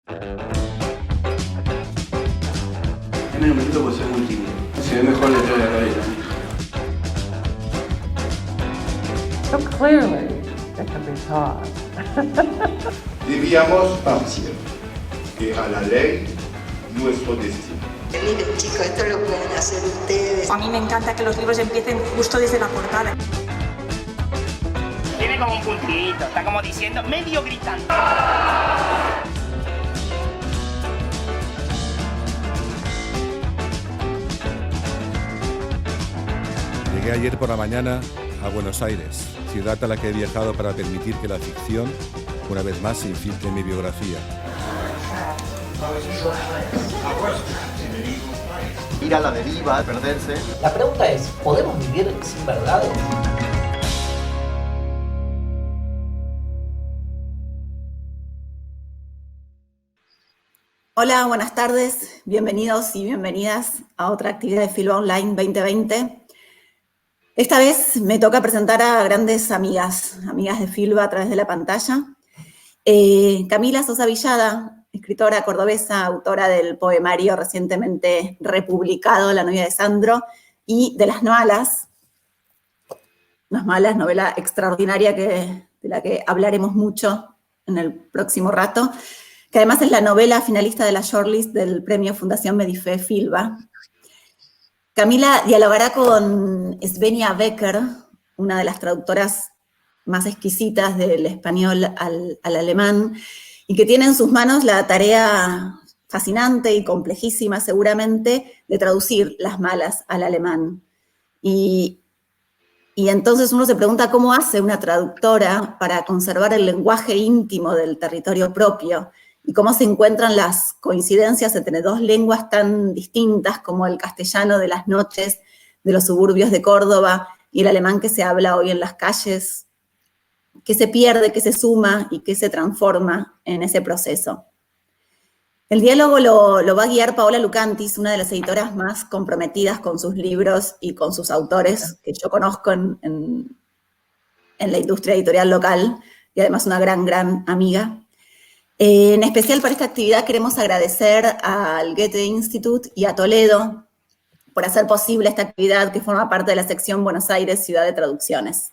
Es menos minuto porque soy muy tímido. Se ve mejor detrás de la cabeza. So clearly, it can be taught. Debíamos partir y a la ley nuestro destino. Miren chicos, esto lo pueden hacer ustedes. A mí me encanta que los libros empiecen justo desde la portada. Tiene como un puntito, está como diciendo, medio gritando. Llegué ayer por la mañana a Buenos Aires, ciudad a la que he viajado para permitir que la ficción, una vez más, se infiltre en mi biografía. Ir a la deriva, perderse. La pregunta es, ¿podemos vivir sin verdades? Hola, buenas tardes, bienvenidos y bienvenidas a otra actividad de Filba Online 2020. Esta vez me toca presentar a grandes amigas de Filba a través de la pantalla. Camila Sosa Villada, escritora cordobesa, autora del poemario recientemente republicado La novia de Sandro, y de Las Malas, novela extraordinaria de la que hablaremos mucho en el próximo rato, que además es la novela finalista de la shortlist del premio Fundación Medife Filba. Camila dialogará con Svenja Becker, una de las traductoras más exquisitas del español al alemán, y que tiene en sus manos la tarea fascinante y complejísima, seguramente, de traducir Las Malas al alemán. Y entonces uno se pregunta cómo hace una traductora para conservar el lenguaje íntimo del territorio propio, y cómo se encuentran las coincidencias entre dos lenguas tan distintas como el castellano de las noches de los suburbios de Córdoba y el alemán que se habla hoy en las calles, que se pierde, que se suma y que se transforma en ese proceso. El diálogo lo va a guiar Paola Lucantis, una de las editoras más comprometidas con sus libros y con sus autores que yo conozco en la industria editorial local, y además una gran amiga. En especial para esta actividad queremos agradecer al Goethe Institut y a Toledo por hacer posible esta actividad que forma parte de la sección Buenos Aires, Ciudad de Traducciones.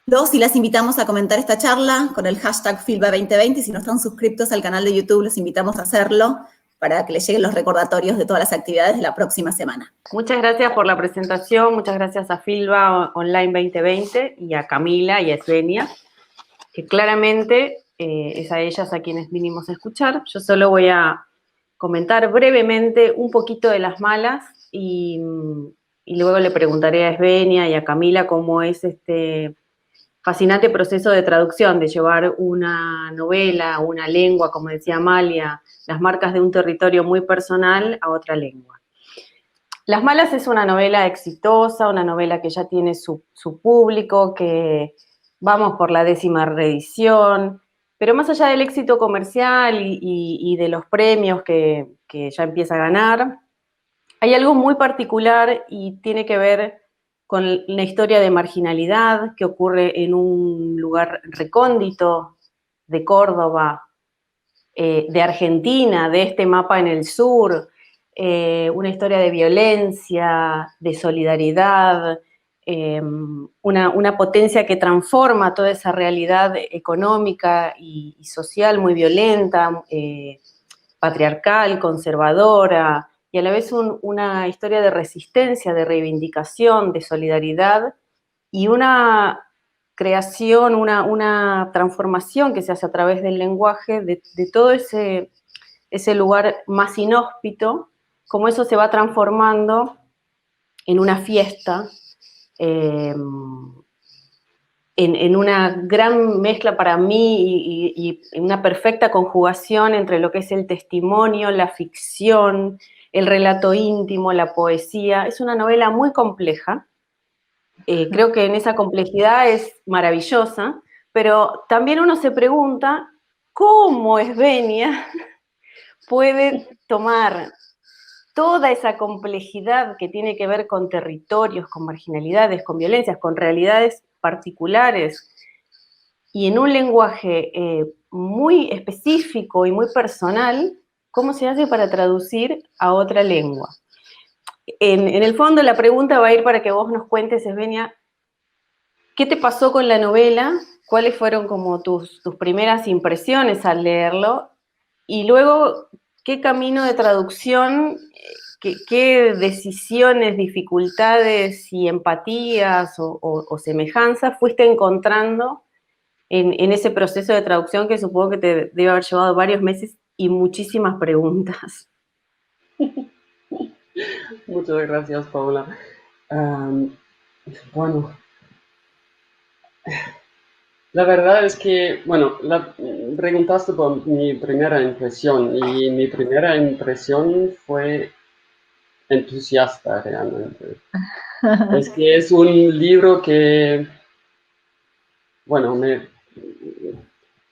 Los y las invitamos a comentar esta charla con el hashtag Filba2020, y si no están suscriptos al canal de YouTube, los invitamos a hacerlo para que les lleguen los recordatorios de todas las actividades de la próxima semana. Muchas gracias por la presentación, muchas gracias a Filba Online 2020 y a Camila y a Svenja, que claramente es a ellas a quienes vinimos a escuchar. Yo solo voy a comentar brevemente un poquito de Las Malas y luego le preguntaré a Svenja y a Camila cómo es este fascinante proceso de traducción, de llevar una novela, una lengua, como decía Amalia, las marcas de un territorio muy personal a otra lengua. Las Malas es una novela exitosa, una novela que ya tiene su público, que vamos por la 10ª reedición, pero más allá del éxito comercial y de los premios que ya empieza a ganar, hay algo muy particular y tiene que ver con la historia de marginalidad que ocurre en un lugar recóndito de Córdoba, de Argentina, de este mapa en el sur, una historia de violencia, de solidaridad, una potencia que transforma toda esa realidad económica y social muy violenta, patriarcal, conservadora, y a la vez una historia de resistencia, de reivindicación, de solidaridad, y una creación, una transformación que se hace a través del lenguaje de todo ese lugar más inhóspito, como eso se va transformando en una fiesta, en una gran mezcla para mí y en una perfecta conjugación entre lo que es el testimonio, la ficción, el relato íntimo, la poesía. Es una novela muy compleja. Creo que en esa complejidad es maravillosa, pero también uno se pregunta cómo Svenja puede tomar toda esa complejidad que tiene que ver con territorios, con marginalidades, con violencias, con realidades particulares, y en un lenguaje muy específico y muy personal, ¿cómo se hace para traducir a otra lengua? En el fondo la pregunta va a ir para que vos nos cuentes, Esvenia, ¿qué te pasó con la novela? ¿Cuáles fueron como tus primeras impresiones al leerlo? Y luego, ¿qué camino de traducción, qué decisiones, dificultades y empatías o semejanzas fuiste encontrando en ese proceso de traducción que supongo que te debe haber llevado varios meses y muchísimas preguntas? Muchas gracias, Paula. Bueno, la verdad es que, bueno, preguntaste por mi primera impresión y mi primera impresión fue entusiasta realmente. Es que es un libro que, bueno,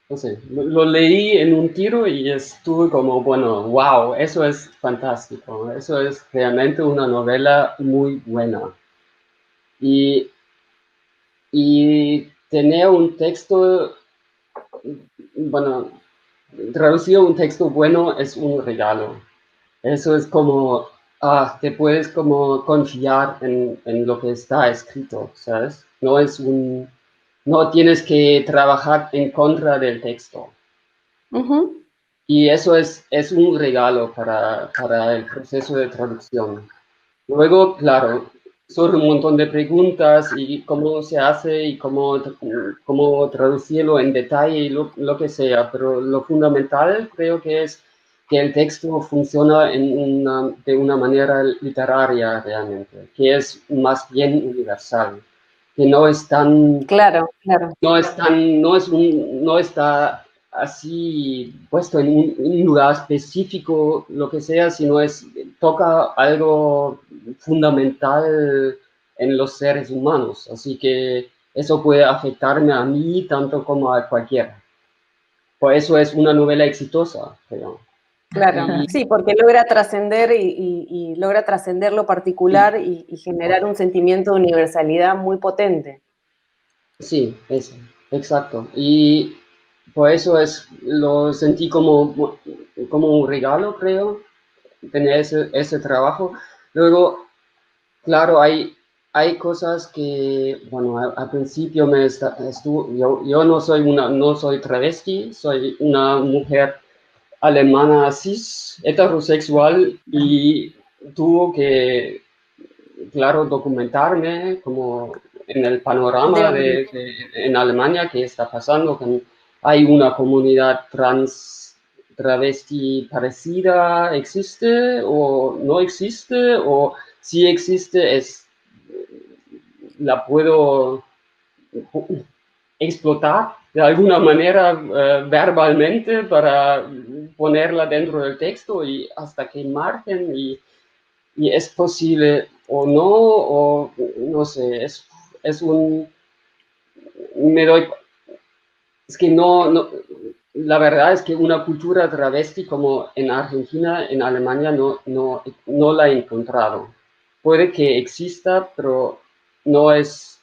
no sé, lo leí en un tiro y estuve como, bueno, wow, eso es fantástico, eso es realmente una novela muy buena. Y tener un texto, bueno, traducir un texto bueno es un regalo. Eso es como, te puedes como confiar en lo que está escrito, ¿sabes? No tienes que trabajar en contra del texto. Uh-huh. Y eso es un regalo para el proceso de traducción. Luego, claro, surge un montón de preguntas y cómo se hace y cómo traducirlo en detalle y lo que sea, pero lo fundamental creo que es que el texto funciona de una manera literaria realmente, que es más bien universal, que no es tan... Claro, claro. No está así puesto en un lugar específico, lo que sea, sino toca algo fundamental en los seres humanos. Así que eso puede afectarme a mí tanto como a cualquiera. Por eso es una novela exitosa, creo. Claro, sí, porque logra trascender y logra trascender lo particular y generar un sentimiento de universalidad muy potente. Sí, eso, exacto. Y por eso lo sentí como un regalo, creo, tener ese trabajo. Luego, claro, hay cosas que, bueno, al principio yo no soy travesti, soy una mujer alemana cis, heterosexual, y tuvo que, claro, documentarme como en el panorama en Alemania que está pasando, que hay una comunidad travesti parecida, existe o no existe, o si existe, la puedo explotar de alguna manera verbalmente para ponerla dentro del texto y hasta qué margen y es posible o no, o no sé, es que la verdad es que una cultura travesti como en Argentina, en Alemania, no la he encontrado. Puede que exista, pero no es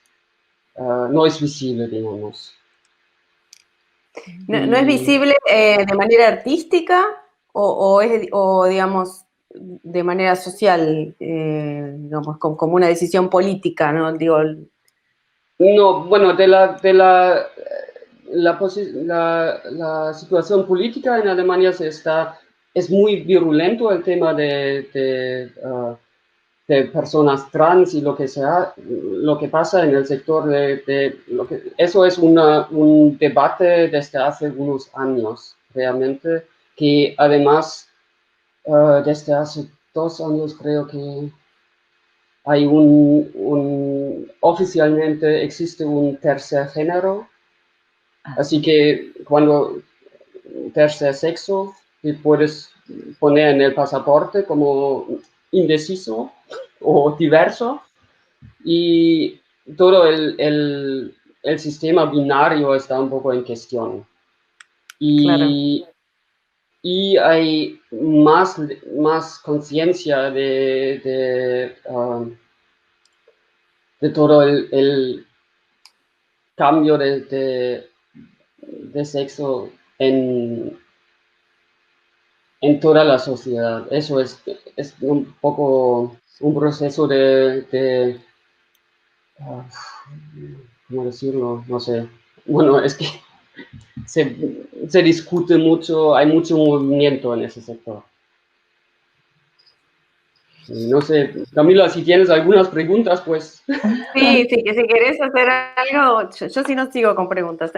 visible, digamos. ¿No es visible de manera artística o digamos, de manera social, digamos, como una decisión política, ¿no? Digo, no, bueno, la situación política en Alemania es muy virulento el tema de personas trans y lo que pasa en el sector eso es un debate desde hace unos años, realmente, que además desde hace 2 años creo que hay oficialmente existe un tercer género, así que cuando tercer sexo, que puedes poner en el pasaporte como indeciso o diverso, y todo el sistema binario está un poco en cuestión. Y, claro. y hay más conciencia de todo el cambio de sexo en toda la sociedad. Eso es un poco un proceso de ¿cómo decirlo? No sé. Bueno, es que se discute mucho, hay mucho movimiento en ese sector. No sé, Camila, si tienes algunas preguntas, pues... Sí, que si querés hacer algo, yo sí no sigo con preguntas,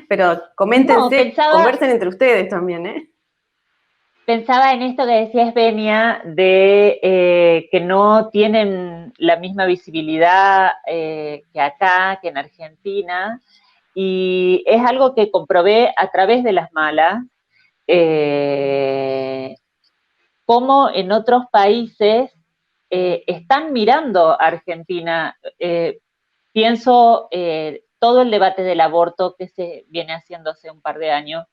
pero coméntense, conversen entre ustedes también, ¿eh? Pensaba en esto que decía Svenia, de que no tienen la misma visibilidad que acá, que en Argentina, y es algo que comprobé a través de las malas, cómo en otros países están mirando a Argentina. Pienso todo el debate del aborto que se viene haciendo hace un par de años,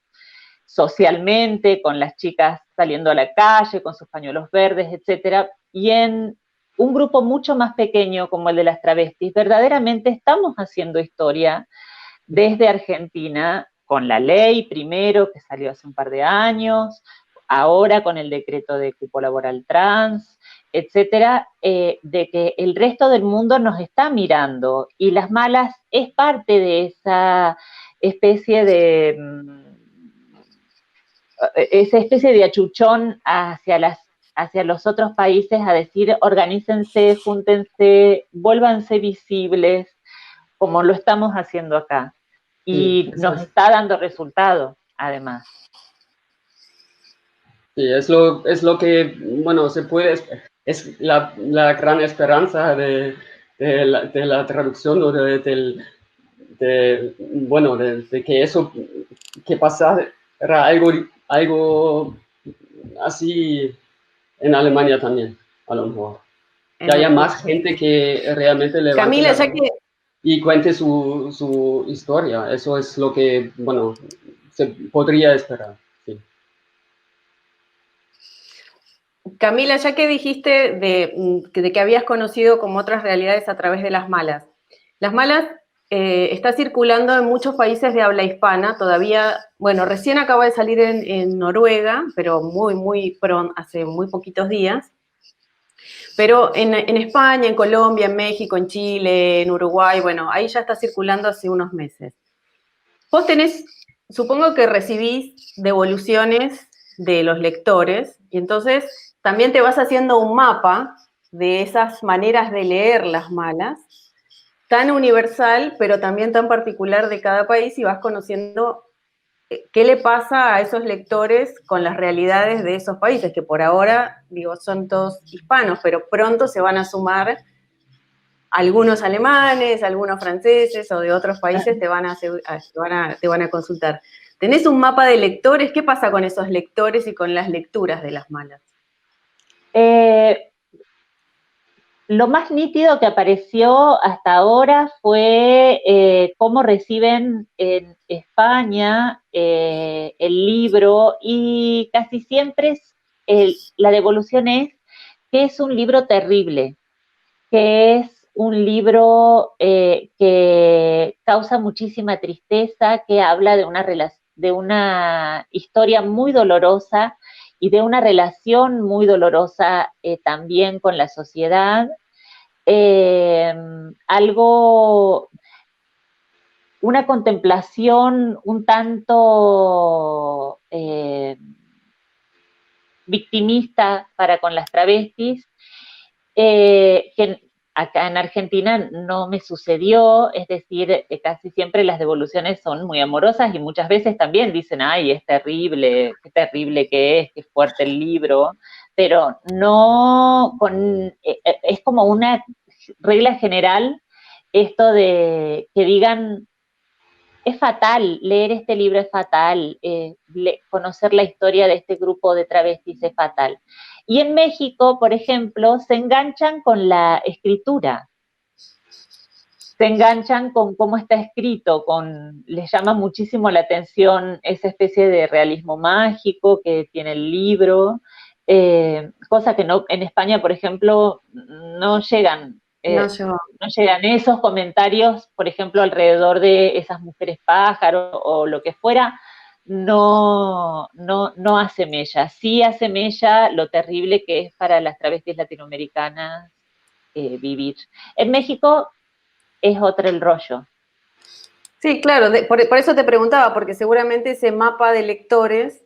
socialmente, con las chicas saliendo a la calle, con sus pañuelos verdes, etcétera, y en un grupo mucho más pequeño como el de las travestis, verdaderamente estamos haciendo historia desde Argentina, con la ley primero, que salió hace un par de años, ahora con el decreto de cupo laboral trans, etcétera, de que el resto del mundo nos está mirando, y Las Malas es parte de esa especie de achuchón hacia los otros países, a decir, organícense, júntense, vuélvanse visibles, como lo estamos haciendo acá. Y nos está dando resultados, además. Sí, es lo que, bueno, se puede, es la gran esperanza de la traducción, o de que eso, que pasara algo así en Alemania también, a lo mejor. Que haya más gente que realmente levante Camila, ya que... y cuente su historia. Eso es lo que, bueno, se podría esperar. Sí. Camila, ya que dijiste de que habías conocido como otras realidades a través de Las Malas. Las Malas está circulando en muchos países de habla hispana, todavía, bueno, recién acaba de salir en Noruega, pero muy pronto, hace muy poquitos días. Pero en España, en Colombia, en México, en Chile, en Uruguay, bueno, ahí ya está circulando hace unos meses. Vos tenés, supongo que recibís devoluciones de los lectores, y entonces también te vas haciendo un mapa de esas maneras de leer Las Malas, tan universal, pero también tan particular de cada país, y vas conociendo qué le pasa a esos lectores con las realidades de esos países, que por ahora, digo, son todos hispanos, pero pronto se van a sumar algunos alemanes, algunos franceses o de otros países te van a consultar. ¿Tenés un mapa de lectores? ¿Qué pasa con esos lectores y con las lecturas de Las Malas? Lo más nítido que apareció hasta ahora fue cómo reciben en España el libro, y casi siempre la devolución es que es un libro terrible, que es un libro que causa muchísima tristeza, que habla de una historia muy dolorosa y de una relación muy dolorosa también con la sociedad. Una contemplación un tanto victimista para con las travestis, que acá en Argentina no me sucedió, es decir, casi siempre las devoluciones son muy amorosas, y muchas veces también dicen, ay, es terrible, qué terrible que es, qué fuerte el libro, pero no es como una regla general esto de que digan, es fatal, leer este libro es fatal, conocer la historia de este grupo de travestis es fatal. Y en México, por ejemplo, se enganchan con la escritura, se enganchan con cómo está escrito, les llama muchísimo la atención esa especie de realismo mágico que tiene el libro, cosa que no, en España, por ejemplo, no llegan. No llegan esos comentarios, por ejemplo, alrededor de esas mujeres pájaro o lo que fuera, no asemella. Sí asemella lo terrible que es para las travestis latinoamericanas vivir. En México es otro el rollo. Sí, claro, por eso te preguntaba, porque seguramente ese mapa de lectores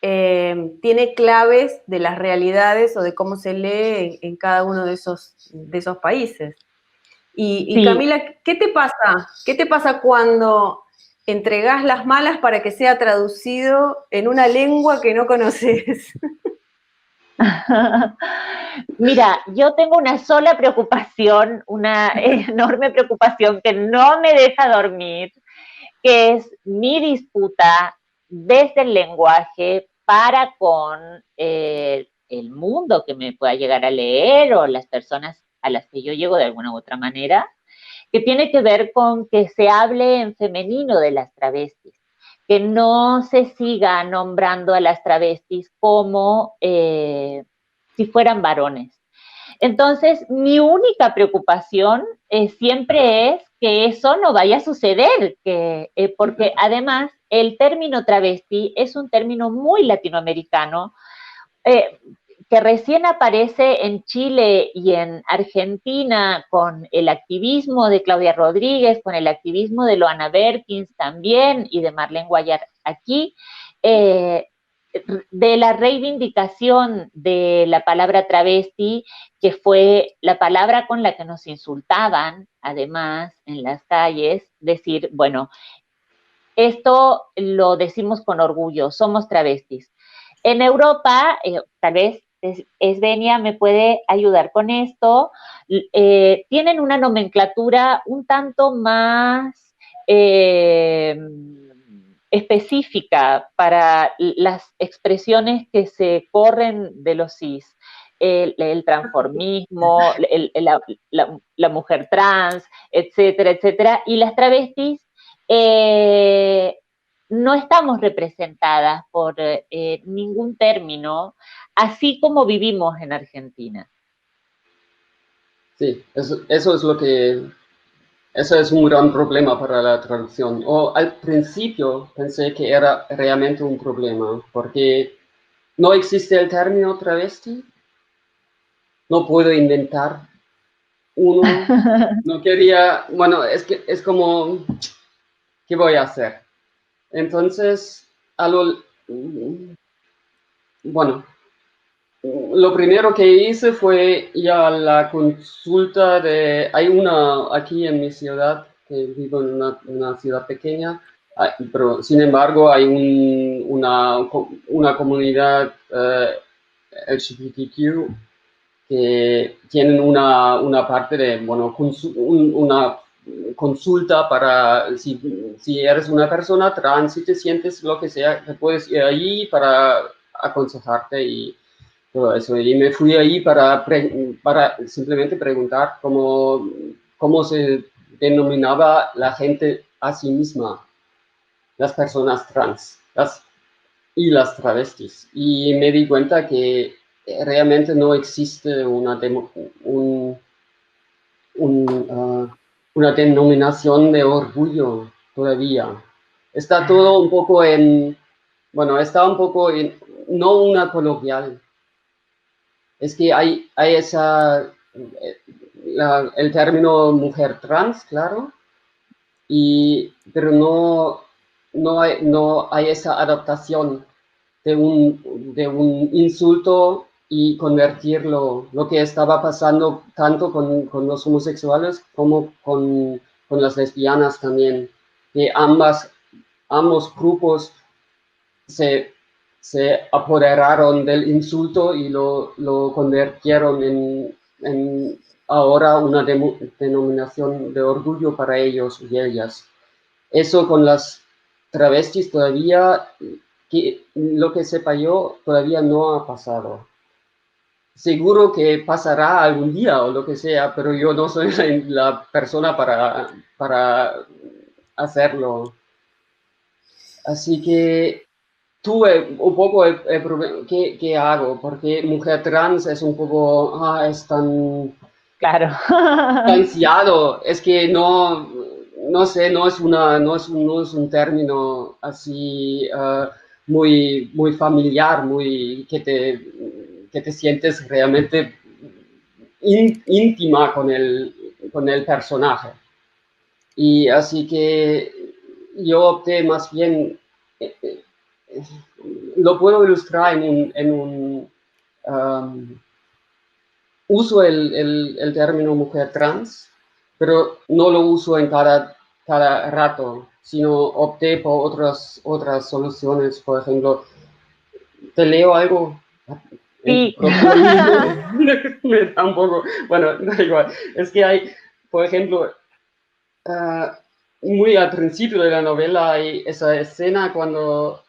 tiene claves de las realidades o de cómo se lee en cada uno de esos países. Y Sí. Camila, ¿qué te pasa? ¿Qué te pasa cuando entregás las malas para que sea traducido en una lengua que no conoces? Mira, yo tengo una sola preocupación, una enorme preocupación que no me deja dormir, que es mi disputa desde el lenguaje para con el mundo que me pueda llegar a leer o las personas a las que yo llego de alguna u otra manera, que tiene que ver con que se hable en femenino de las travestis, que no se siga nombrando a las travestis como si fueran varones. Entonces, mi única preocupación siempre es que eso no vaya a suceder, porque además el término travesti es un término muy latinoamericano, que recién aparece en Chile y en Argentina con el activismo de Claudia Rodríguez, con el activismo de Loana Berkins también y de Marlene Guayar aquí, de la reivindicación de la palabra travesti, que fue la palabra con la que nos insultaban, además, en las calles, decir, bueno, esto lo decimos con orgullo, somos travestis. En Europa, tal vez Esvenia me puede ayudar con esto, tienen una nomenclatura un tanto más específica para las expresiones que se corren de los cis. El transformismo, la mujer trans, etcétera, etcétera. Y las travestis no estamos representadas por ningún término, así como vivimos en Argentina. Sí, eso es un gran problema para la traducción. O al principio pensé que era realmente un problema, porque no existe el término travesti, no puedo inventar uno, no quería, bueno, es como, ¿qué voy a hacer? Entonces, bueno, lo primero que hice fue ir a la consulta hay una aquí en mi ciudad, que vivo en una ciudad pequeña, pero sin embargo hay una comunidad LGBTQ que tienen una parte de, bueno, una consulta para si eres una persona trans, si te sientes lo que sea, te puedes ir ahí para aconsejarte y todo eso. Y me fui ahí para simplemente preguntar cómo se denominaba la gente a sí misma, las personas trans y las travestis. Y me di cuenta que realmente no existe una denominación de orgullo todavía. Está todo un poco no una coloquial. Es que hay el término mujer trans, claro, pero no hay esa adaptación de un insulto y convertirlo, lo que estaba pasando tanto con los homosexuales como con las lesbianas también, que ambos grupos se apoderaron del insulto y lo convirtieron en ahora una denominación de orgullo para ellos y ellas. Eso con las travestis todavía, lo que sepa yo, todavía no ha pasado. Seguro que pasará algún día o lo que sea, pero yo no soy la persona para hacerlo. Así que tuve un poco el problema, ¿qué hago? Porque mujer trans es un poco, es tan... Claro. Ansiado, es que no no sé, no es un término así muy familiar, que te sientes realmente íntima con el personaje. Y así que yo opté más bien, lo puedo ilustrar uso el término mujer trans, pero no lo uso en cada rato, sino opté por otras soluciones. Por ejemplo, te leo algo. Sí. Me da un poco, bueno, da igual. Es que hay, por ejemplo, muy al principio de la novela hay esa escena cuando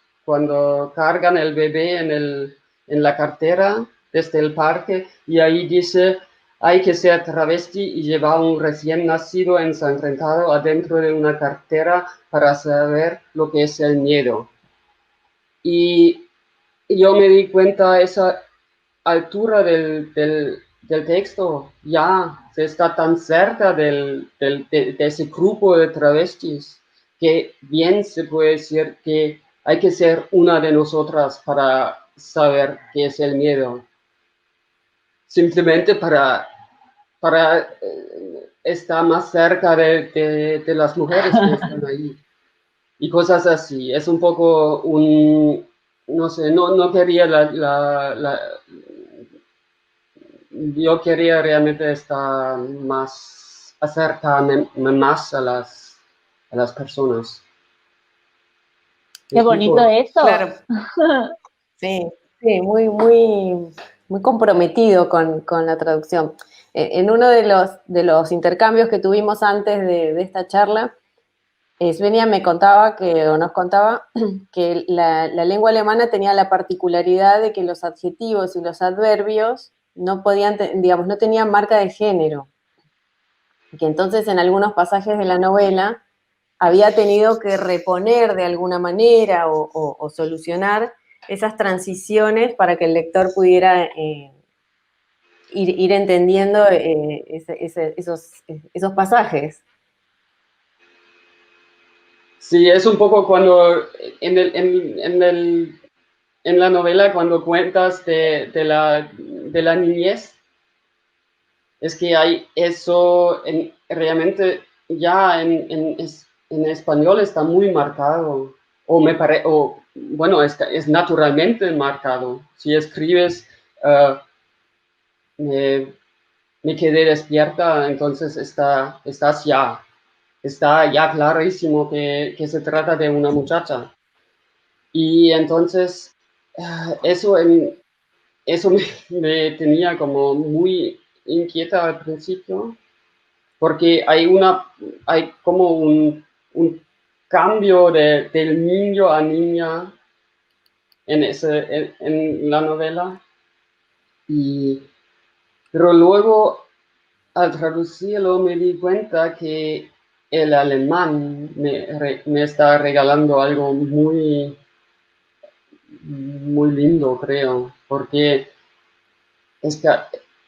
cargan el bebé en la cartera desde el parque, y ahí dice: hay que ser travesti y llevar un recién nacido ensangrentado adentro de una cartera para saber lo que es el miedo. Y yo me di cuenta a esa altura del texto, ya se está tan cerca de ese grupo de travestis, que bien se puede decir que hay que ser una de nosotras para saber qué es el miedo. Simplemente para estar más cerca de las mujeres que están ahí. Y cosas así. Es un poco no sé, no quería yo quería realmente estar más, acercarme más a las personas. Qué bonito eso. Claro. Sí, muy comprometido con la traducción. En uno de los intercambios que tuvimos antes de esta charla, Svenia nos contaba que la lengua alemana tenía la particularidad de que los adjetivos y los adverbios no tenían marca de género. Y que entonces en algunos pasajes de la novela había tenido que reponer de alguna manera o solucionar esas transiciones para que el lector pudiera ir entendiendo esos pasajes. Sí, es un poco cuando en la novela, cuando cuentas de la niñez, es que hay eso, realmente ya en español está muy marcado, bueno, es naturalmente marcado. Si escribes, me quedé despierta, entonces está ya clarísimo que se trata de una muchacha. Y entonces eso me tenía como muy inquieta al principio, porque hay como un cambio del niño a niña en la novela. Pero luego, al traducirlo, me di cuenta que el alemán me está regalando algo muy, muy lindo, creo, porque es que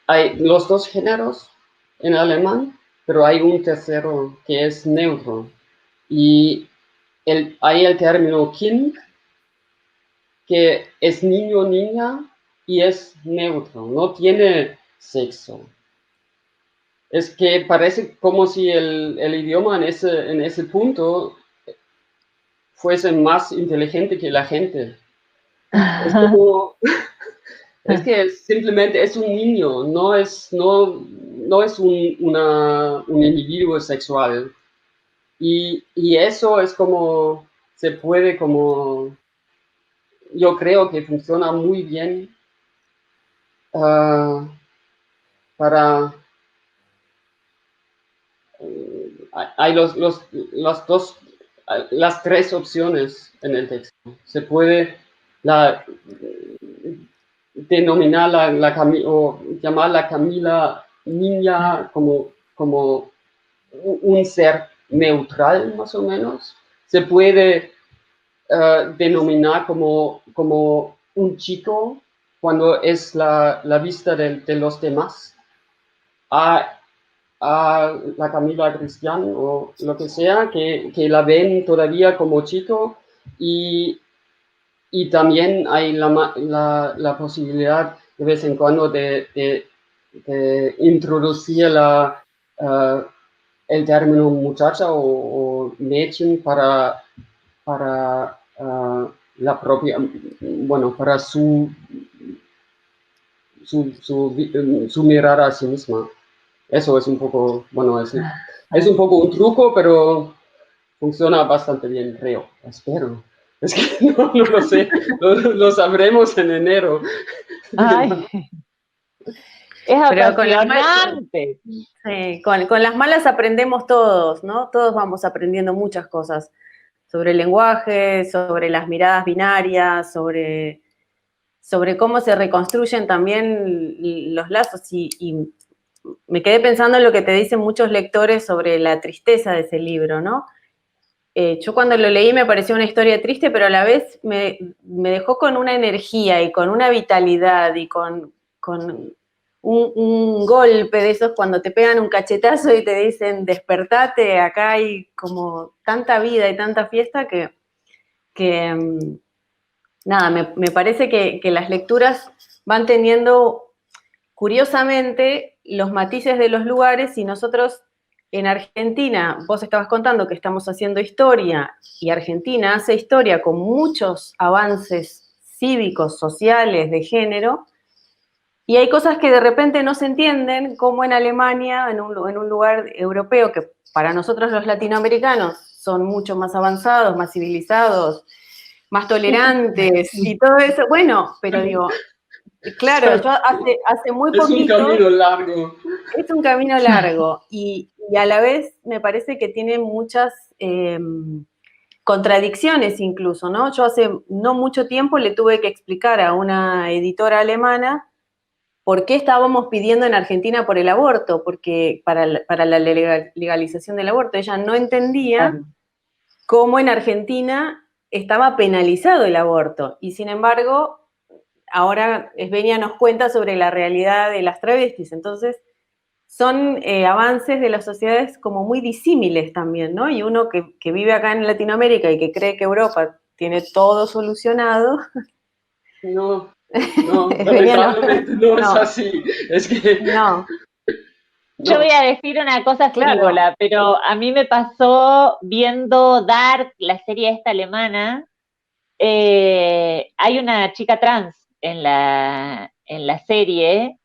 hay los dos géneros en alemán, pero hay un tercero que es neutro. Y hay el término Kind, que es niño o niña y es neutro, no tiene sexo. Es que parece como si el idioma en ese punto fuese más inteligente que la gente. Es que simplemente es un niño, no es un individuo sexual. Y eso es como, se puede como, yo creo que funciona muy bien para... hay las tres opciones en el texto. Se puede denominar o llamar la Camila niña como un ser neutral, más o menos. Se puede denominar como un chico cuando es la vista de los demás. a la Camila Cristian o lo que sea, que la ven todavía como chico, y también hay la posibilidad de vez en cuando de introducir el término muchacha o Mädchen para la propia, bueno, para su mirada a sí misma. Eso es un poco, bueno, es un poco un truco, pero funciona bastante bien, creo, espero. Es que no lo sé, lo sabremos en enero. Ay, es apasionante. Con las malas aprendemos todos, ¿no? Todos vamos aprendiendo muchas cosas sobre el lenguaje, sobre las miradas binarias, sobre cómo se reconstruyen también los lazos. Y me quedé pensando en lo que te dicen muchos lectores sobre la tristeza de ese libro, ¿no? Yo cuando lo leí me pareció una historia triste, pero a la vez me dejó con una energía y con una vitalidad y con un golpe de esos cuando te pegan un cachetazo y te dicen despertate, acá hay como tanta vida y tanta fiesta que nada, me parece que las lecturas van teniendo curiosamente los matices de los lugares, y nosotros en Argentina, vos estabas contando que estamos haciendo historia, y Argentina hace historia con muchos avances cívicos, sociales, de género, y hay cosas que de repente no se entienden, como en Alemania, en un lugar europeo que para nosotros los latinoamericanos son mucho más avanzados, más civilizados, más tolerantes y todo eso. Bueno, pero digo, claro, yo hace muy poquito... Es un camino largo. Es un camino largo y a la vez me parece que tiene muchas contradicciones incluso, ¿no? Yo hace no mucho tiempo le tuve que explicar a una editora alemana por qué estábamos pidiendo en Argentina por el aborto, porque para la legalización del aborto. Ella no entendía cómo en Argentina estaba penalizado el aborto, y sin embargo, ahora Esvenia nos cuenta sobre la realidad de las travestis. Entonces, son avances de las sociedades como muy disímiles también, ¿no? Y uno que vive acá en Latinoamérica y que cree que Europa tiene todo solucionado. No, lamentablemente no es así. Es que... No. Yo voy a decir una cosa frívola, pero a mí me pasó viendo Dark, la serie esta alemana. Hay una chica trans en la serie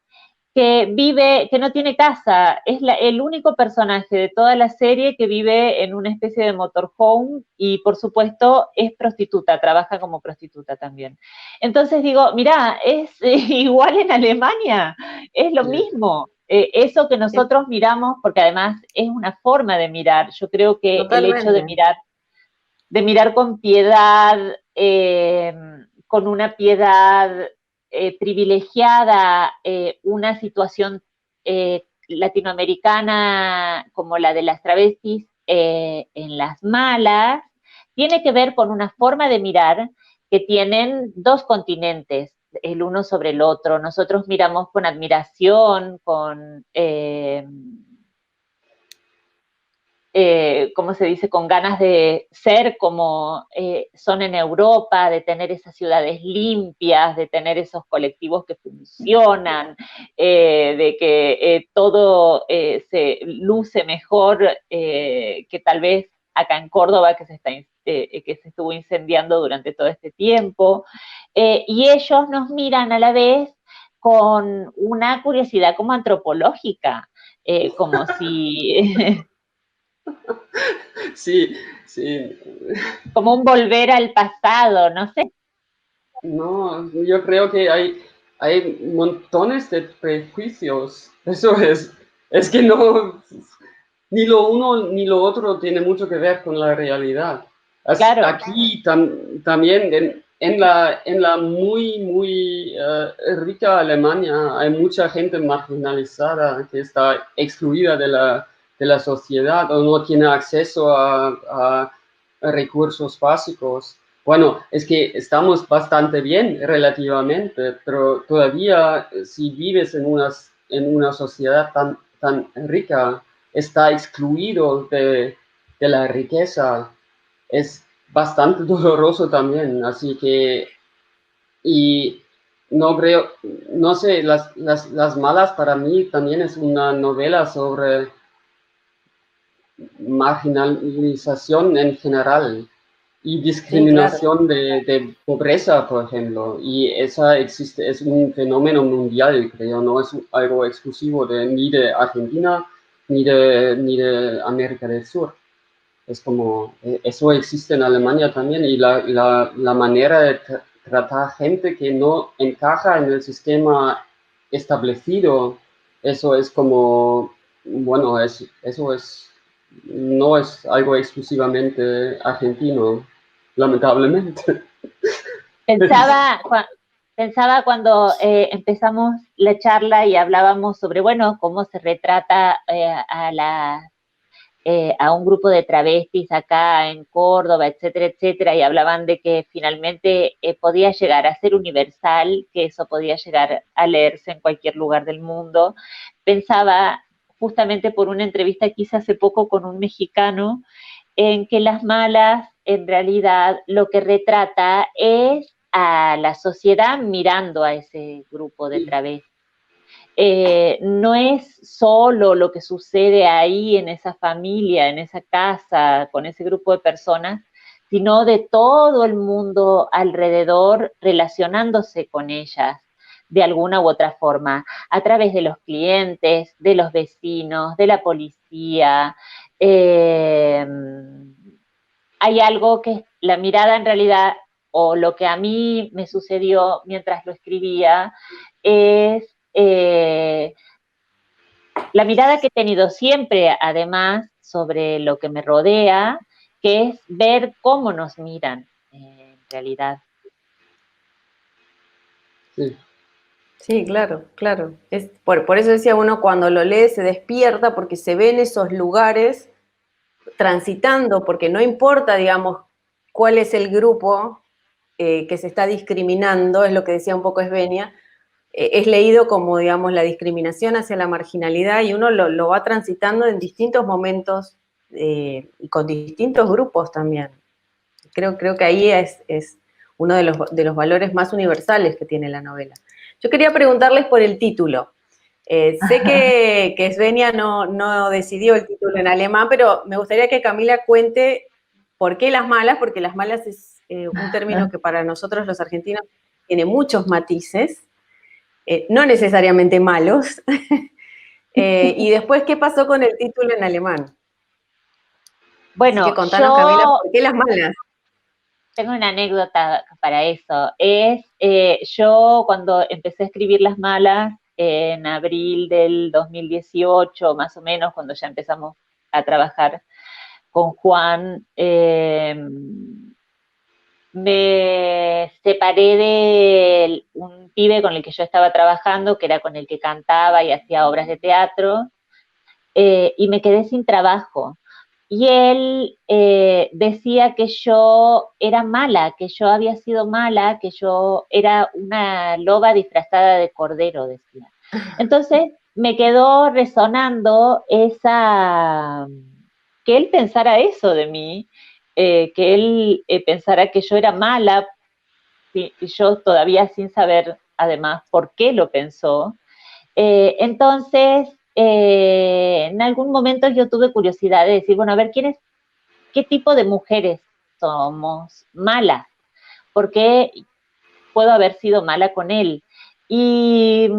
que no tiene casa, es el único personaje de toda la serie que vive en una especie de motorhome, y por supuesto es prostituta, trabaja como prostituta también. Entonces digo, mirá, es igual en Alemania, es lo mismo. Eso que nosotros miramos, porque además es una forma de mirar, yo creo que el hecho de mirar con piedad, con una piedad privilegiada, una situación latinoamericana como la de las travestis en las malas, tiene que ver con una forma de mirar que tienen dos continentes, el uno sobre el otro. Nosotros miramos con admiración, con... ¿cómo se dice?, con ganas de ser como son en Europa, de tener esas ciudades limpias, de tener esos colectivos que funcionan, de que todo se luce mejor que tal vez acá en Córdoba, que se estuvo incendiando durante todo este tiempo. Y ellos nos miran a la vez con una curiosidad como antropológica, como si... Sí. Como un volver al pasado, no sé. No, yo creo que hay montones de prejuicios. Eso es que no, ni lo uno ni lo otro tiene mucho que ver con la realidad. Claro. Aquí también en la muy rica Alemania hay mucha gente marginalizada que está excluida de la sociedad o no tiene acceso a recursos básicos. Bueno, es que estamos bastante bien relativamente, pero todavía si vives en una sociedad tan rica está excluido de la riqueza, es bastante doloroso también. Así que, y no creo, no sé, las malas para mí también es una novela sobre marginalización en general y discriminación de pobreza, por ejemplo. Y esa existe, es un fenómeno mundial, creo, no es algo exclusivo ni de Argentina ni de América del Sur. Es como, eso existe en Alemania también, y la manera de tratar gente que no encaja en el sistema establecido, eso es como, bueno, eso es, no es algo exclusivamente argentino, lamentablemente. Pensaba cuando empezamos la charla y hablábamos sobre, bueno, cómo se retrata a un grupo de travestis acá en Córdoba, etcétera, etcétera, y hablaban de que finalmente podía llegar a ser universal, que eso podía llegar a leerse en cualquier lugar del mundo. Pensaba justamente por una entrevista que hice hace poco con un mexicano, en que Las Malas, en realidad, lo que retrata es a la sociedad mirando a ese grupo de travestis. No es solo lo que sucede ahí en esa familia, en esa casa, con ese grupo de personas, sino de todo el mundo alrededor relacionándose con ellas de alguna u otra forma, a través de los clientes, de los vecinos, de la policía. Hay algo que la mirada en realidad, o lo que a mí me sucedió mientras lo escribía, es la mirada que he tenido siempre, además, sobre lo que me rodea, que es ver cómo nos miran, en realidad. Sí. Sí, claro, claro. Por eso decía uno, cuando lo lee se despierta porque se ve en esos lugares transitando, porque no importa, digamos, cuál es el grupo que se está discriminando, es lo que decía un poco Esvenia, es leído como, digamos, la discriminación hacia la marginalidad y uno lo va transitando en distintos momentos y con distintos grupos también. Creo que ahí es uno de los valores más universales que tiene la novela. Yo quería preguntarles por el título. Sé que Svenja no decidió el título en alemán, pero me gustaría que Camila cuente por qué Las Malas, porque Las Malas es un término que para nosotros los argentinos tiene muchos matices, no necesariamente malos. Y después, ¿qué pasó con el título en alemán? Bueno, así que contanos, Camila, ¿por qué Las Malas? Tengo una anécdota para eso. Yo cuando empecé a escribir Las Malas, en abril del 2018, más o menos, cuando ya empezamos a trabajar con Juan, me separé de un pibe con el que yo estaba trabajando, que era con el que cantaba y hacía obras de teatro, y me quedé sin trabajo. Y él decía que yo era mala, que yo había sido mala, que yo era una loba disfrazada de cordero, decía. Entonces me quedó resonando que él pensara eso de mí, que él pensara que yo era mala, y yo todavía sin saber además por qué lo pensó. Entonces, en algún momento yo tuve curiosidad de decir, bueno, a ver, ¿qué tipo de mujeres somos malas? ¿Por qué puedo haber sido mala con él? Y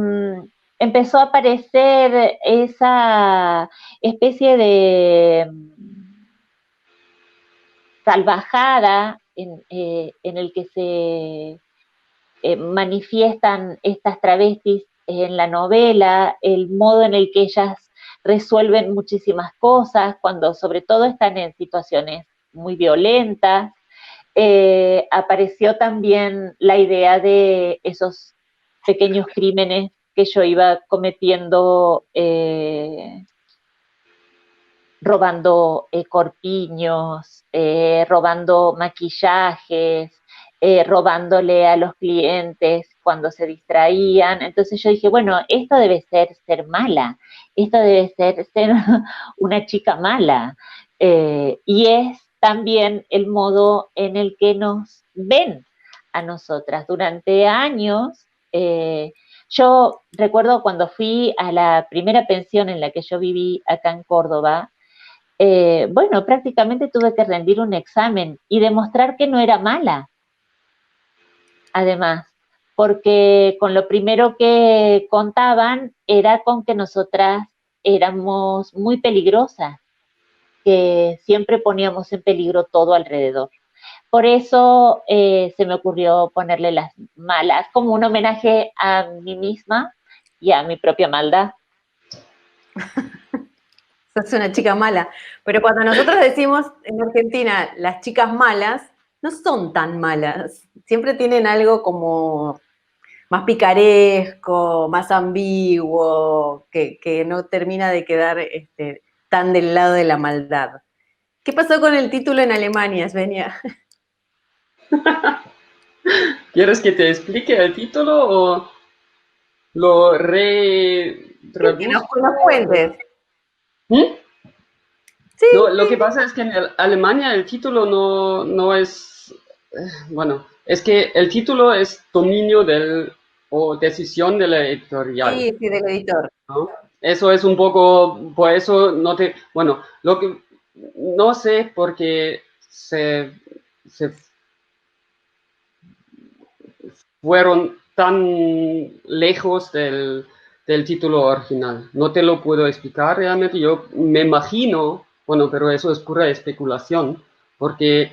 empezó a aparecer esa especie de salvajada en el que se manifiestan estas travestis en la novela, el modo en el que ellas resuelven muchísimas cosas, cuando sobre todo están en situaciones muy violentas. Apareció también la idea de esos pequeños crímenes que yo iba cometiendo, robando corpiños, robando maquillajes, robándole a los clientes cuando se distraían. Entonces yo dije, bueno, esto debe ser mala, esto debe ser una chica mala. Y es también el modo en el que nos ven a nosotras. Durante años, yo recuerdo cuando fui a la primera pensión en la que yo viví acá en Córdoba, bueno, prácticamente tuve que rendir un examen y demostrar que no era mala, además, porque con lo primero que contaban era con que nosotras éramos muy peligrosas, que siempre poníamos en peligro todo alrededor. Por eso se me ocurrió ponerle las malas como un homenaje a mí misma y a mi propia maldad. Sos una chica mala. Pero cuando nosotros decimos en Argentina las chicas malas, no son tan malas. Siempre tienen algo como más picaresco, más ambiguo, que no termina de quedar tan del lado de la maldad. ¿Qué pasó con el título en Alemania, Svenia? ¿Quieres que te explique el título o lo retraduzco? Que nos cuentes. ¿Mm? Sí, no, lo que pasa es que en Alemania el título no es, bueno, es que el título es dominio o decisión de la editorial. Sí, del editor. ¿No? Eso es un poco, por eso bueno, lo que no sé porque se fueron tan lejos del título original. No te lo puedo explicar realmente. Yo me imagino, bueno, pero eso es pura especulación, porque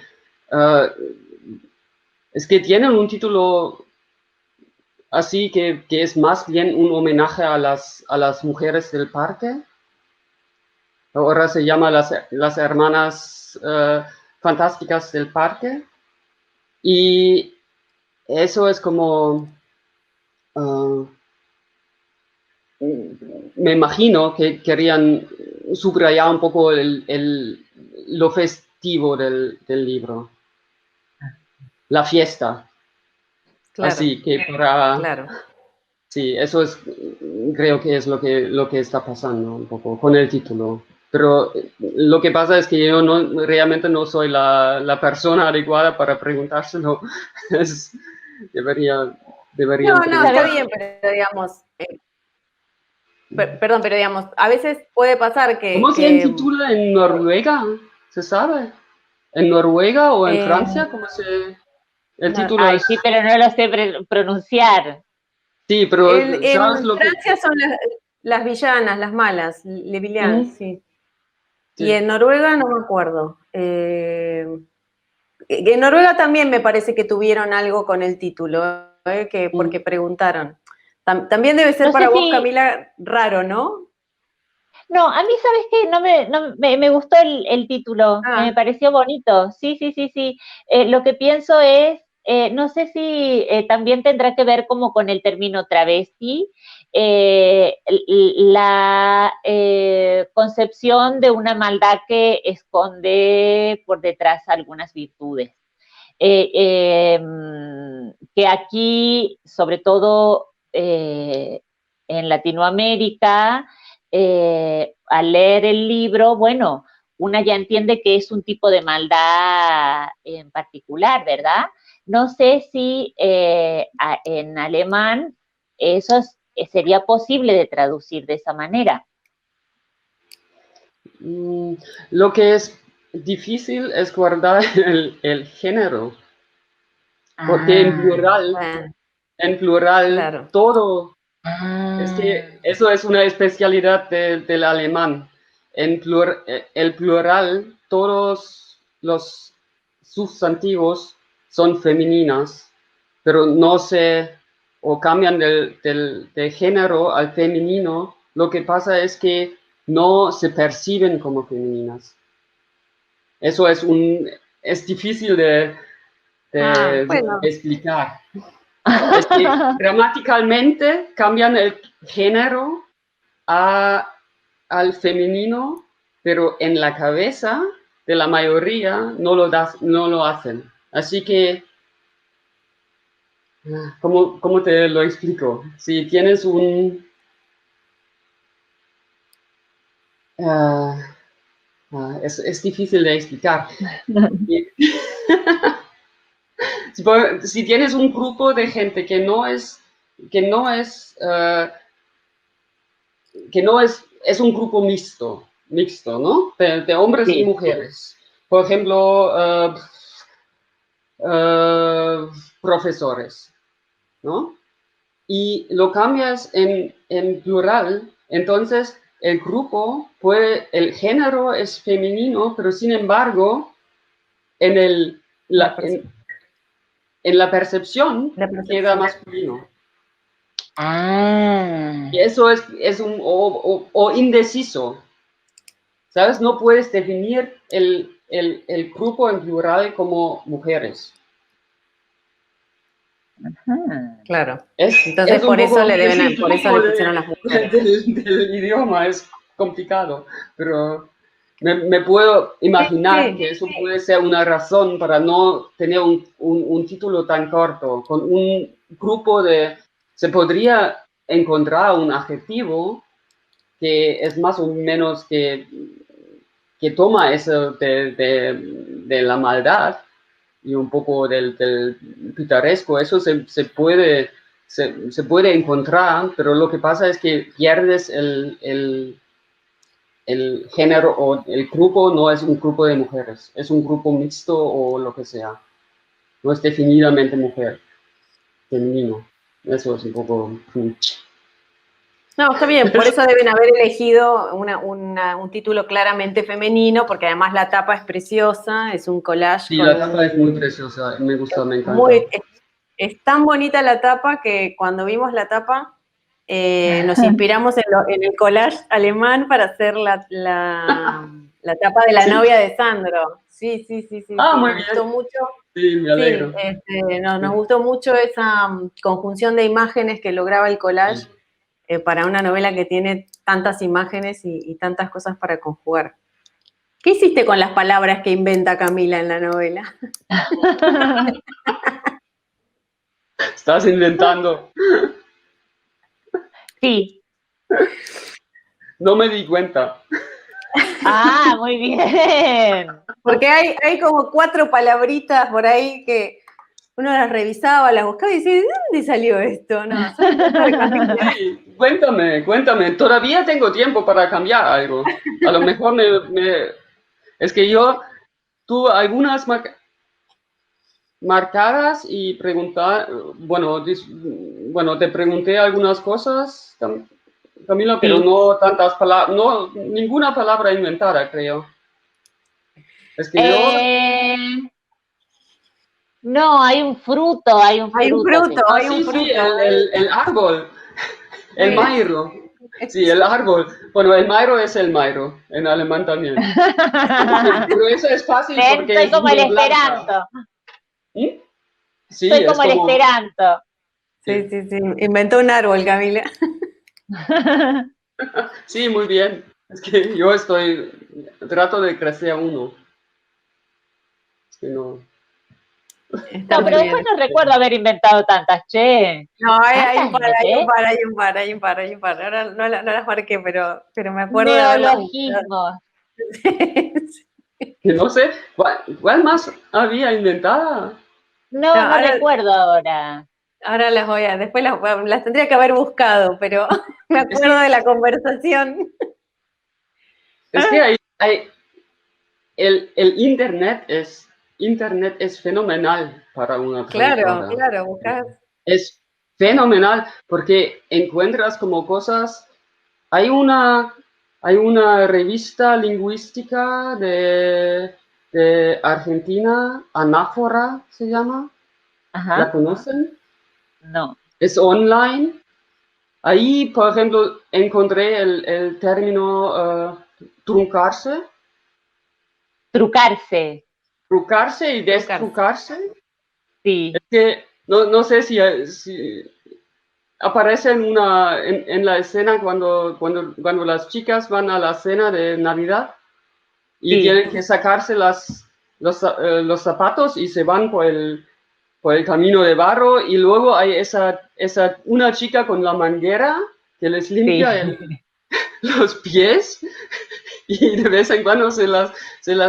es que tienen un título así que es más bien un homenaje a las mujeres del parque. Ahora se llama las hermanas fantásticas del parque. Y eso es como, me imagino que querían subrayar un poco lo festivo del libro, la fiesta. Claro, así que para... Claro. Sí, eso es, creo que es lo que está pasando un poco con el título. Pero lo que pasa es que yo realmente no soy la persona adecuada para preguntárselo. Deberían No, está bien, pero digamos, perdón, pero digamos, a veces puede pasar que... ¿Cómo se intitula en Noruega? ¿Se sabe? ¿En Noruega o en Francia? ¿Cómo se...? El título es... Sí, pero no lo sé pronunciar. Sí, pero ¿sabes lo que...? En Francia son las villanas, las malas, les villains, sí. Y en Noruega no me acuerdo. En Noruega también me parece que tuvieron algo con el título, porque preguntaron. También debe ser para vos, Camila, raro, ¿no? No, a mí, ¿sabes qué? Me gustó el título, me pareció bonito. Sí. Lo que pienso es, no sé si también tendrá que ver como con el término travesti, la concepción de una maldad que esconde por detrás algunas virtudes. Que aquí, sobre todo en Latinoamérica, al leer el libro, bueno, una ya entiende que es un tipo de maldad en particular, ¿verdad? No sé si en alemán eso sería posible de traducir de esa manera. Lo que es difícil es guardar el género, porque en plural, claro. todo... Es que eso es una especialidad del alemán. En el plural, todos los sustantivos son femeninas, pero o cambian de género al femenino. Lo que pasa es que no se perciben como femeninas. Eso es difícil de explicar. Es que gramaticalmente cambian el género al femenino, pero en la cabeza de la mayoría no lo hacen. Así que ¿Cómo te lo explico? Si tienes un... es difícil de explicar. Si tienes un grupo de gente que no es un grupo mixto, ¿no? De hombres y mujeres. Por ejemplo, profesores, ¿no? Y lo cambias en plural, entonces el grupo el género es femenino, pero sin embargo, en la percepción queda masculino. Y eso es un o indeciso. ¿Sabes? No puedes definir el grupo en plural como mujeres. Claro. Entonces por eso le pusieron las mujeres. Del idioma es complicado, pero me puedo imaginar que eso puede ser una razón para no tener un título tan corto. Con un grupo se podría encontrar un adjetivo que es más o menos que toma eso de la maldad y un poco del pitoresco. Eso se puede encontrar, pero lo que pasa es que pierdes el género, o el grupo no es un grupo de mujeres, es un grupo mixto o lo que sea. No es definidamente mujer, femenino. Eso es un poco... No, está bien, por eso deben haber elegido un título claramente femenino, porque además la tapa es preciosa, es un collage. Sí, la tapa es muy preciosa, me gusta, me encanta. Es tan bonita la tapa que cuando vimos la tapa nos inspiramos en el collage alemán para hacer la tapa de la novia de Sandro. Sí. Muy Nos gustó mucho. Sí, me alegro. Nos gustó mucho esa conjunción de imágenes que lograba el collage. Para una novela que tiene tantas imágenes y tantas cosas para conjugar. ¿Qué hiciste con las palabras que inventa Camila en la novela? ¿Estás inventando? Sí. No me di cuenta. Muy bien. Porque hay como 4 palabritas por ahí que uno las revisaba, las buscaba y decía, ¿de dónde salió esto? No, sí, cuéntame. Todavía tengo tiempo para cambiar algo. A lo mejor es que yo tuve algunas marcadas y te pregunté algunas cosas, Camila, pero no tantas palabras, ninguna palabra inventada, creo. Es que No, hay un fruto. Sí, el árbol, el mairo. Sí, el árbol. Bueno, el mairo es el mairo, en alemán también. Pero eso es fácil porque soy como el esperanto. Sí, soy como el esperanto. Sí. Inventó un árbol, Camila. Sí, muy bien. Es que yo trato de crecer uno. Es que no... No, pero después no recuerdo haber inventado tantas, che. No, hay un par. Ahora no las marqué, pero me acuerdo de neologismos. Que no sé, ¿cuál más había inventada? No recuerdo ahora. Ahora después las tendría que haber buscado, pero me acuerdo de la conversación. Es que el Internet es fenomenal para una traductora. Claro, buscas. Es fenomenal porque encuentras como cosas. Hay una revista lingüística de Argentina, Anáfora se llama. Ajá. ¿La conocen? No. Es online. Ahí, por ejemplo, encontré el término truncarse. Trucarse. Trucarse y destrucarse. Sí. Es que no sé si aparece en la escena cuando las chicas van a la cena de Navidad y tienen que sacarse los zapatos y se van por el por el camino de barro y luego hay una chica con la manguera que les limpia los pies y de vez en cuando se las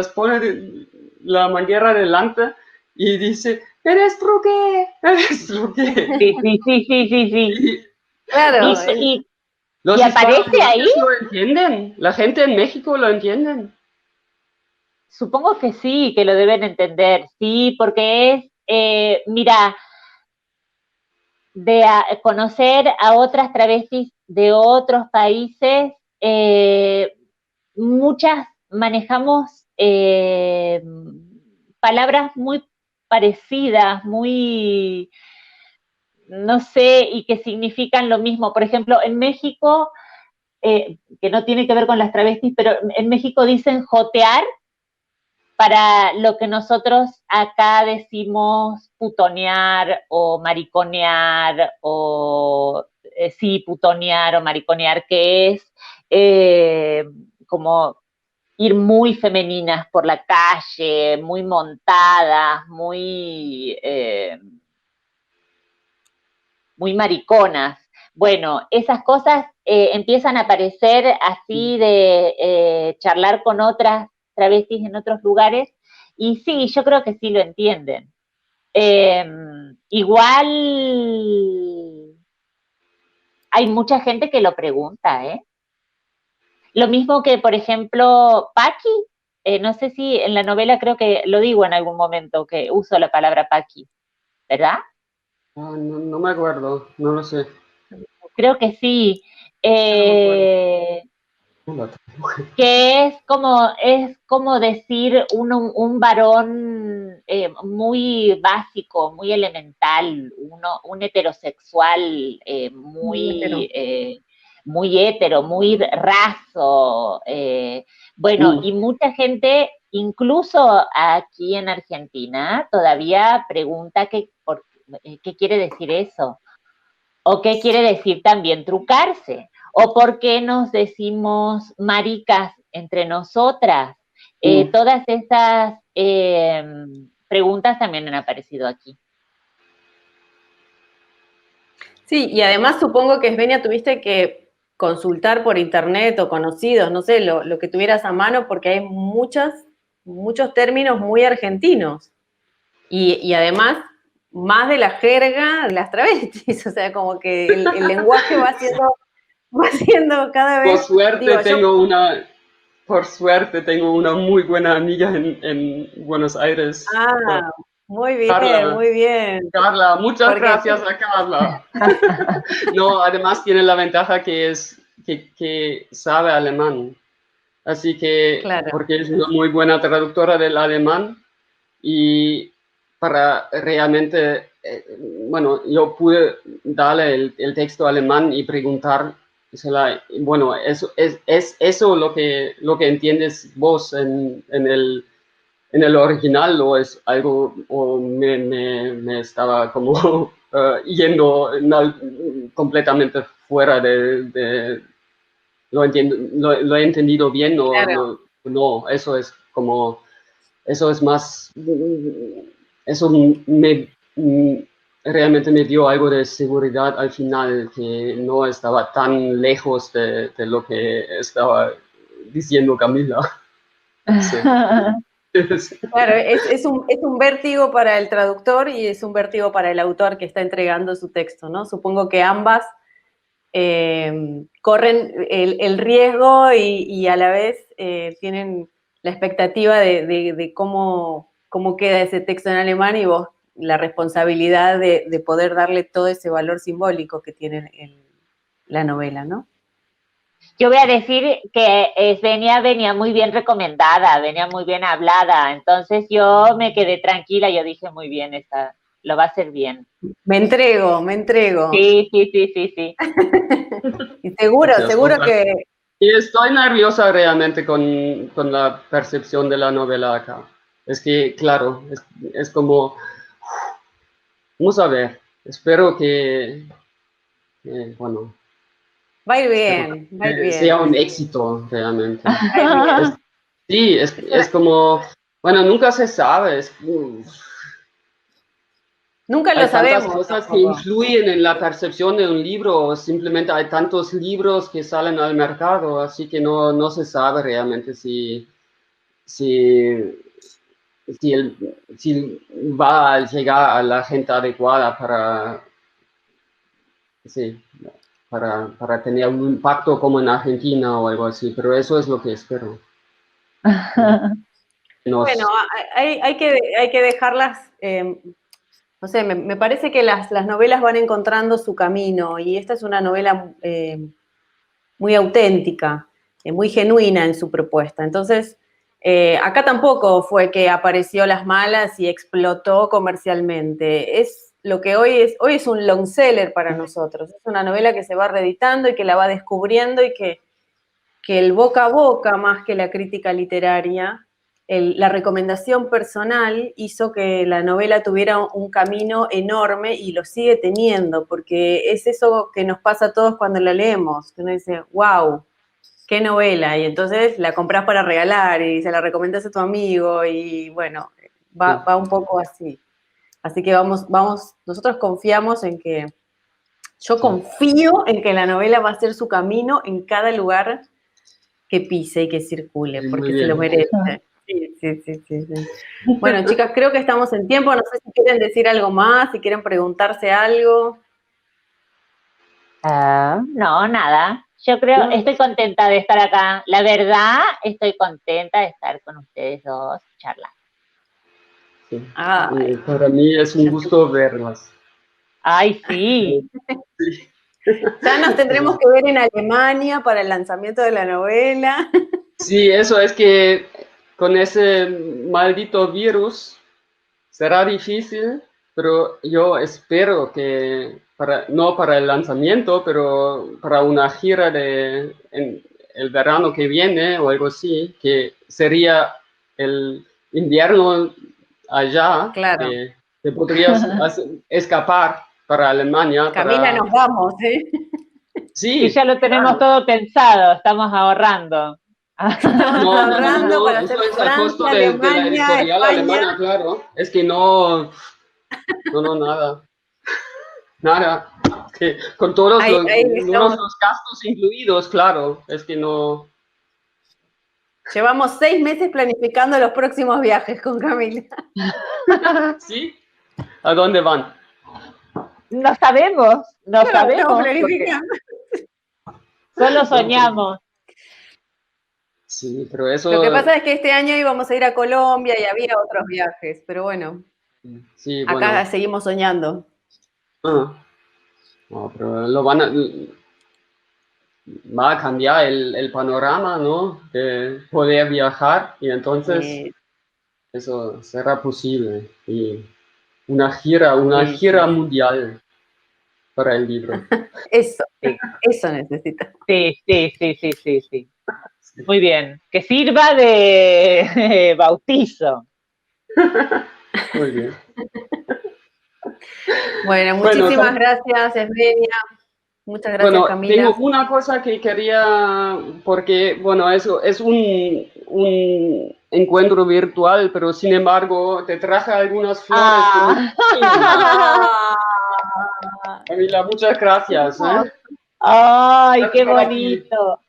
pone la manguera delante y dice, ¿eres truque? ¿Eres truque? Sí. Claro. Los aparece ahí. Lo entienden, la gente en México lo entienden. Supongo que sí, que lo deben entender, sí, porque mira, conocer a otras travestis de otros países, muchas manejamos palabras muy parecidas, muy, no sé, y que significan lo mismo. Por ejemplo, en México, que no tiene que ver con las travestis, pero en México dicen jotear para lo que nosotros acá decimos putonear o mariconear o sí, putonear o mariconear, que es como ir muy femeninas por la calle, muy montadas, muy mariconas. Bueno, esas cosas empiezan a aparecer así de charlar con otras travestis en otros lugares, y sí, yo creo que sí lo entienden. Igual hay mucha gente que lo pregunta, ¿eh? Lo mismo que, por ejemplo, Paqui, no sé si en la novela creo que lo digo en algún momento, que uso la palabra Paqui, ¿verdad? No me acuerdo, no lo sé. Creo que sí. Que es como decir un varón muy básico, muy elemental, un heterosexual muy hétero, muy raso. Bueno, y mucha gente, incluso aquí en Argentina, todavía pregunta qué quiere decir eso, o qué quiere decir también trucarse. ¿O por qué nos decimos maricas entre nosotras? Todas esas preguntas también han aparecido aquí. Sí, y además supongo que, Svenia, tuviste que consultar por internet o conocidos, no sé, lo que tuvieras a mano, porque hay muchos términos muy argentinos. Y además, más de la jerga de las travestis, o sea, como que el lenguaje va siendo cada vez... Por suerte tengo una muy buena amiga en Buenos Aires. Muy bien, Carla, muy bien. Carla, muchas gracias a Carla. No, además tiene la ventaja que sabe alemán. Así que, claro, porque es una muy buena traductora del alemán y para realmente, bueno, yo pude darle el texto alemán y preguntar, bueno, eso es eso lo que entiendes vos en el original, o es algo, o me estaba como yendo completamente fuera de lo he entendido bien, o claro, no, eso es como, eso es más, eso realmente me dio algo de seguridad al final, que no estaba tan lejos de lo que estaba diciendo Camila. Sí. Claro, es un vértigo para el traductor y es un vértigo para el autor que está entregando su texto, ¿no? Supongo que ambas corren el riesgo y a la vez tienen la expectativa de cómo queda ese texto en alemán, y vos la responsabilidad de poder darle todo ese valor simbólico que tiene la novela, ¿no? Yo voy a decir que Svenia venía muy bien recomendada, venía muy bien hablada, entonces yo me quedé tranquila, yo dije muy bien, lo va a hacer bien. Me entrego. Sí. Y seguro que... Y estoy nerviosa realmente con la percepción de la novela acá. Es que, claro, es como, vamos a ver, espero que bueno... Va a ir bien, sea un éxito, realmente. Es como, bueno, nunca se sabe. Nunca lo hay sabemos. tantas cosas que influyen en la percepción de un libro, simplemente hay tantos libros que salen al mercado, así que no se sabe realmente si va a llegar a la gente adecuada para tener un impacto como en Argentina o algo así, pero eso es lo que espero. Bueno, hay que dejarlas, no sé, me parece que las novelas van encontrando su camino y esta es una novela muy auténtica, muy genuina en su propuesta. Entonces, acá tampoco fue que apareció Las Malas y explotó comercialmente. Es lo que hoy es un long seller para nosotros. Es una novela que se va reeditando y que la va descubriendo y que el boca a boca, más que la crítica literaria, la recomendación personal hizo que la novela tuviera un camino enorme y lo sigue teniendo, porque es eso que nos pasa a todos cuando la leemos, que uno dice, wow, qué novela, y entonces la compras para regalar y se la recomendas a tu amigo y bueno, va un poco así. Así que vamos, nosotros confiamos en que, yo confío en que la novela va a hacer su camino en cada lugar que pise y que circule, porque se lo merece. Sí. Bueno, chicas, creo que estamos en tiempo, no sé si quieren decir algo más, si quieren preguntarse algo. No, nada. Yo creo, estoy contenta de estar acá. La verdad, estoy contenta de estar con ustedes dos charlando. Sí. Para mí es un gusto verlas. Ay, sí. Ya nos tendremos que ver en Alemania para el lanzamiento de la novela. Sí, eso es que con ese maldito virus será difícil, pero yo espero que, no para el lanzamiento, pero para una gira en el verano que viene o algo así, que sería el invierno allá, claro. que podrías escapar para Alemania. Camila, nos vamos, ¿eh? Sí, y ya lo tenemos todo pensado, estamos ahorrando. Ahorrando para hacer eso es al Francia, costo de la Alemania, editorial España. alemana, claro. Es que no, nada. Nada. Que con todos los gastos incluidos, claro. Es que no. Llevamos 6 meses planificando los próximos viajes con Camila. ¿Sí? ¿A dónde van? No sabemos, no sabemos. Estamos planificando. Solo soñamos. Sí, pero eso... Lo que pasa es que este año íbamos a ir a Colombia y había otros viajes, pero bueno, sí, acá seguimos soñando. No, pero va a cambiar el panorama, ¿no? De poder viajar y entonces eso será posible. Y una gira mundial para el libro. Eso necesita. Sí. Muy bien. Que sirva de bautizo. Muy bien. Bueno, muchísimas gracias, Esmenia. Muchas gracias, Camila. Tengo una cosa que quería, porque, eso es un encuentro virtual, pero sin embargo te traje algunas flores. Camila, muchas gracias. Ay, qué bonito.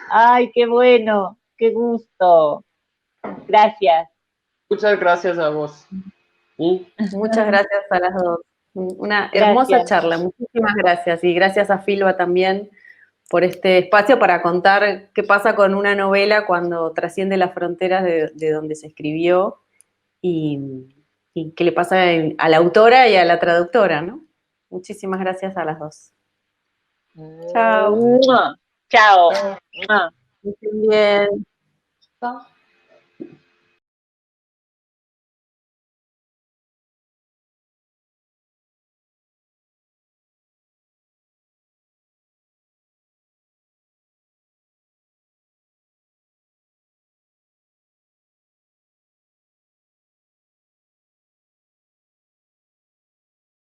Ay, qué bueno, qué gusto. Gracias. Muchas gracias a vos. Muchas gracias a las dos. Una hermosa charla, muchísimas gracias. Y gracias a Filba también por este espacio para contar qué pasa con una novela cuando trasciende las fronteras de donde se escribió y qué le pasa a la autora y a la traductora, ¿no? Muchísimas gracias a las dos. Chao. Chao. Muy bien. Chao.